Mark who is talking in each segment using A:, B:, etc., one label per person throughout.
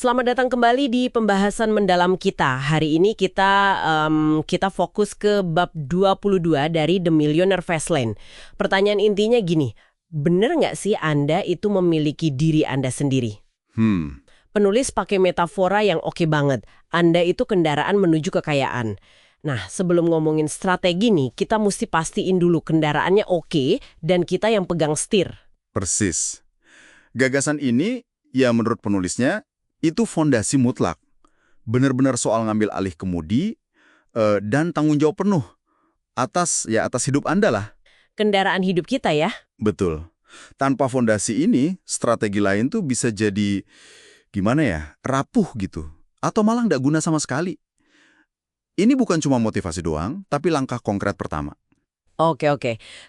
A: Selamat datang kembali di pembahasan mendalam kita. Hari ini kita fokus ke bab 22 dari The Millionaire Fastlane. Pertanyaan intinya gini, bener nggak sih Anda itu memiliki diri Anda sendiri? Penulis pakai metafora yang oke banget. Anda itu kendaraan menuju kekayaan. Nah, sebelum ngomongin strategi nih, kita mesti pastiin dulu kendaraannya oke dan kita yang pegang setir.
B: Persis. Gagasan ini, ya menurut penulisnya, itu fondasi mutlak. Benar-benar soal ngambil alih kemudi dan tanggung jawab penuh atas hidup Anda lah.
A: Kendaraan hidup kita ya.
B: Betul. Tanpa fondasi ini, strategi lain tuh bisa jadi, gimana ya, rapuh gitu. Atau malah nggak guna sama sekali. Ini bukan cuma motivasi doang, tapi langkah konkret pertama.
A: Oke.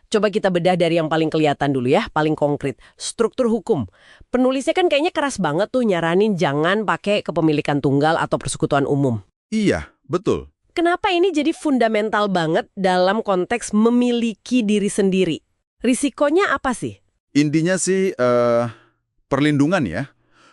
A: Coba kita bedah dari yang paling kelihatan dulu ya, paling konkret. Struktur hukum. Penulisnya kan kayaknya keras banget tuh nyaranin jangan pakai kepemilikan tunggal atau persekutuan umum.
B: Iya, betul.
A: Kenapa ini jadi fundamental banget dalam konteks memiliki diri sendiri? Risikonya apa sih?
B: Intinya sih, perlindungan ya.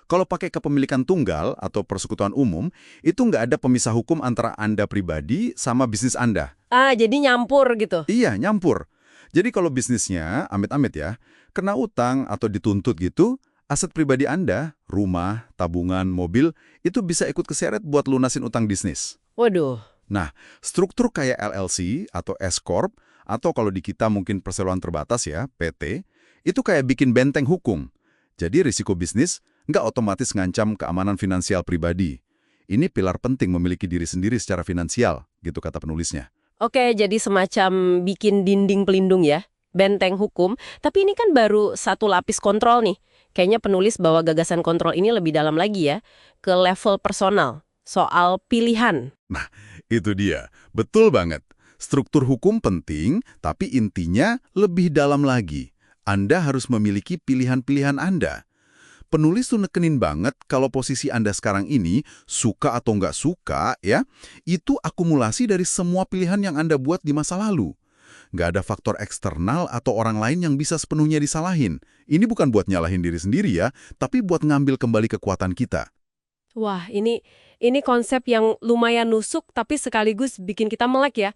B: Kalau pakai kepemilikan tunggal atau persekutuan umum, itu nggak ada pemisah hukum antara Anda pribadi sama bisnis Anda.
A: Jadi nyampur gitu.
B: Iya, nyampur. Jadi kalau bisnisnya, amit-amit ya, kena utang atau dituntut gitu, aset pribadi Anda, rumah, tabungan, mobil, itu bisa ikut keseret buat lunasin utang bisnis.
A: Waduh.
B: Nah, struktur kayak LLC atau S-Corp, atau kalau di kita mungkin perseroan terbatas ya, PT, itu kayak bikin benteng hukum. Jadi risiko bisnis nggak otomatis ngancam keamanan finansial pribadi. Ini pilar penting memiliki diri sendiri secara finansial, gitu kata penulisnya.
A: Oke, jadi semacam bikin dinding pelindung ya, benteng hukum. Tapi ini kan baru satu lapis kontrol nih. Kayaknya penulis bawa gagasan kontrol ini lebih dalam lagi ya, ke level personal, soal pilihan.
B: Nah, itu dia. Betul banget. Struktur hukum penting, tapi intinya lebih dalam lagi. Anda harus memiliki pilihan-pilihan Anda. Penulis tuh nekenin banget kalau posisi Anda sekarang ini, suka atau nggak suka, ya, itu akumulasi dari semua pilihan yang Anda buat di masa lalu. Nggak ada faktor eksternal atau orang lain yang bisa sepenuhnya disalahin. Ini bukan buat nyalahin diri sendiri ya, tapi buat ngambil kembali kekuatan kita.
A: Wah, ini konsep yang lumayan nusuk tapi sekaligus bikin kita melek ya.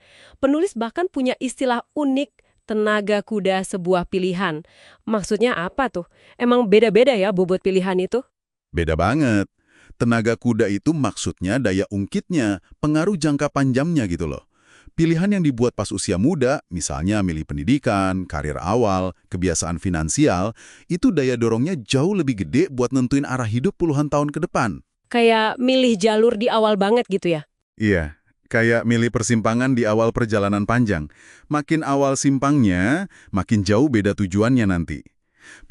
A: Penulis bahkan punya istilah unik, tenaga kuda sebuah pilihan. Maksudnya apa tuh? Emang beda-beda ya bobot pilihan itu?
B: Beda banget. Tenaga kuda itu maksudnya daya ungkitnya, pengaruh jangka panjangnya gitu loh. Pilihan yang dibuat pas usia muda, misalnya milih pendidikan, karir awal, kebiasaan finansial, itu daya dorongnya jauh lebih gede buat nentuin arah hidup puluhan tahun ke depan.
A: Kayak milih jalur di awal banget gitu ya?
B: Iya, kayak milih persimpangan di awal perjalanan panjang. Makin awal simpangnya, makin jauh beda tujuannya nanti.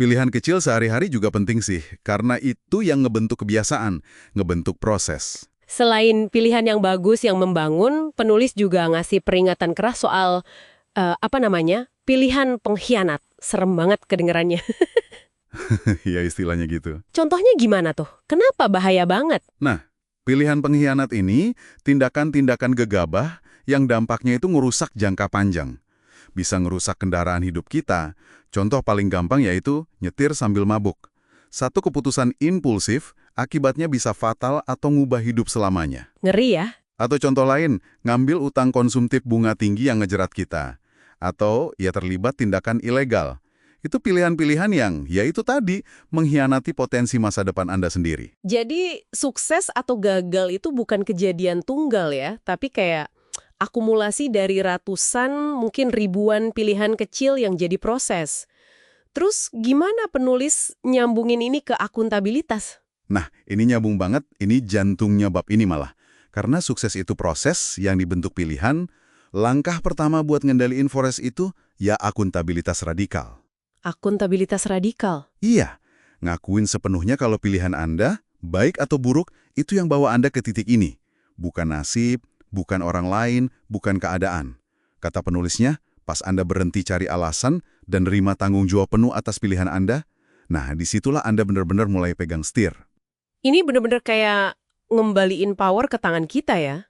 B: Pilihan kecil sehari-hari juga penting sih, karena itu yang ngebentuk kebiasaan, ngebentuk proses.
A: Selain pilihan yang bagus yang membangun, penulis juga ngasih peringatan keras soal, pilihan pengkhianat. Serem banget kedengerannya.
B: Ya istilahnya gitu.
A: Contohnya gimana tuh? Kenapa bahaya banget?
B: Nah, pilihan pengkhianat ini tindakan-tindakan gegabah yang dampaknya itu ngerusak jangka panjang. Bisa ngerusak kendaraan hidup kita. Contoh paling gampang yaitu nyetir sambil mabuk. Satu keputusan impulsif, akibatnya bisa fatal atau ngubah hidup selamanya.
A: Ngeri ya?
B: Atau contoh lain, ngambil utang konsumtif bunga tinggi yang ngejerat kita. Atau ya terlibat tindakan ilegal. Itu pilihan-pilihan yang, ya itu tadi, mengkhianati potensi masa depan Anda sendiri.
A: Jadi sukses atau gagal itu bukan kejadian tunggal ya, tapi kayak akumulasi dari ratusan, mungkin ribuan pilihan kecil yang jadi proses. Terus gimana penulis nyambungin ini ke akuntabilitas?
B: Nah, ini nyambung banget, ini jantungnya bab ini malah. Karena sukses itu proses yang dibentuk pilihan, langkah pertama buat ngendaliin forest itu, ya akuntabilitas radikal.
A: Akuntabilitas radikal?
B: Iya, ngakuin sepenuhnya kalau pilihan Anda, baik atau buruk, itu yang bawa Anda ke titik ini. Bukan nasib, bukan orang lain, bukan keadaan. Kata penulisnya, pas Anda berhenti cari alasan dan nerima tanggung jawab penuh atas pilihan Anda, nah disitulah Anda benar-benar mulai pegang setir.
A: Ini benar-benar kayak ngembaliin power ke tangan kita ya.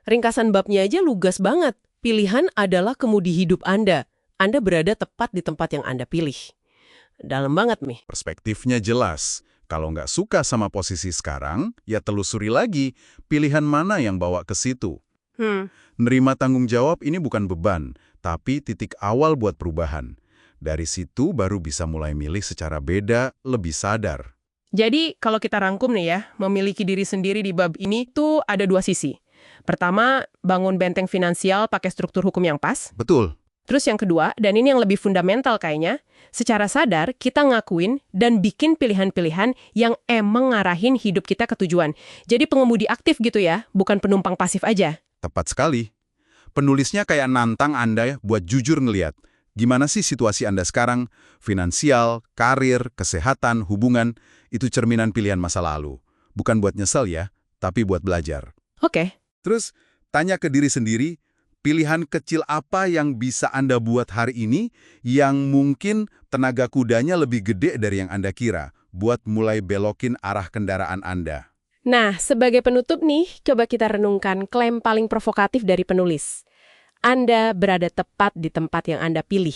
A: Ringkasan babnya aja lugas banget. Pilihan adalah kemudi hidup Anda. Anda berada tepat di tempat yang Anda pilih. Dalam banget nih.
B: Perspektifnya jelas. Kalau nggak suka sama posisi sekarang, ya telusuri lagi pilihan mana yang bawa ke situ. Nerima tanggung jawab ini bukan beban, tapi titik awal buat perubahan. Dari situ baru bisa mulai milih secara beda, lebih sadar.
C: Jadi, kalau kita rangkum nih ya, memiliki diri sendiri di bab ini tuh ada dua sisi. Pertama, bangun benteng finansial pakai struktur hukum yang pas.
B: Betul.
C: Terus yang kedua, dan ini yang lebih fundamental kayaknya, secara sadar kita ngakuin dan bikin pilihan-pilihan yang emang ngarahin hidup kita ke tujuan. Jadi pengemudi aktif gitu ya, bukan penumpang pasif aja.
B: Tepat sekali. Penulisnya kayak nantang Anda buat jujur ngeliat. Gimana sih situasi Anda sekarang? Finansial, karir, kesehatan, hubungan, itu cerminan pilihan masa lalu. Bukan buat nyesel ya, tapi buat belajar.
C: Oke.
B: Terus, tanya ke diri sendiri, pilihan kecil apa yang bisa Anda buat hari ini yang mungkin tenaga kudanya lebih gede dari yang Anda kira buat mulai belokin arah kendaraan Anda.
A: Nah, sebagai penutup nih, coba kita renungkan klaim paling provokatif dari penulis. Anda berada tepat di tempat yang Anda pilih.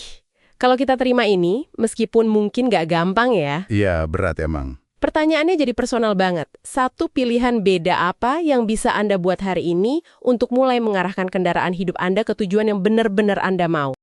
A: Kalau kita terima ini, meskipun mungkin nggak gampang ya.
B: Iya, berat emang.
A: Pertanyaannya jadi personal banget. Satu pilihan beda apa yang bisa Anda buat hari ini untuk mulai mengarahkan kendaraan hidup Anda ke tujuan yang benar-benar Anda mau?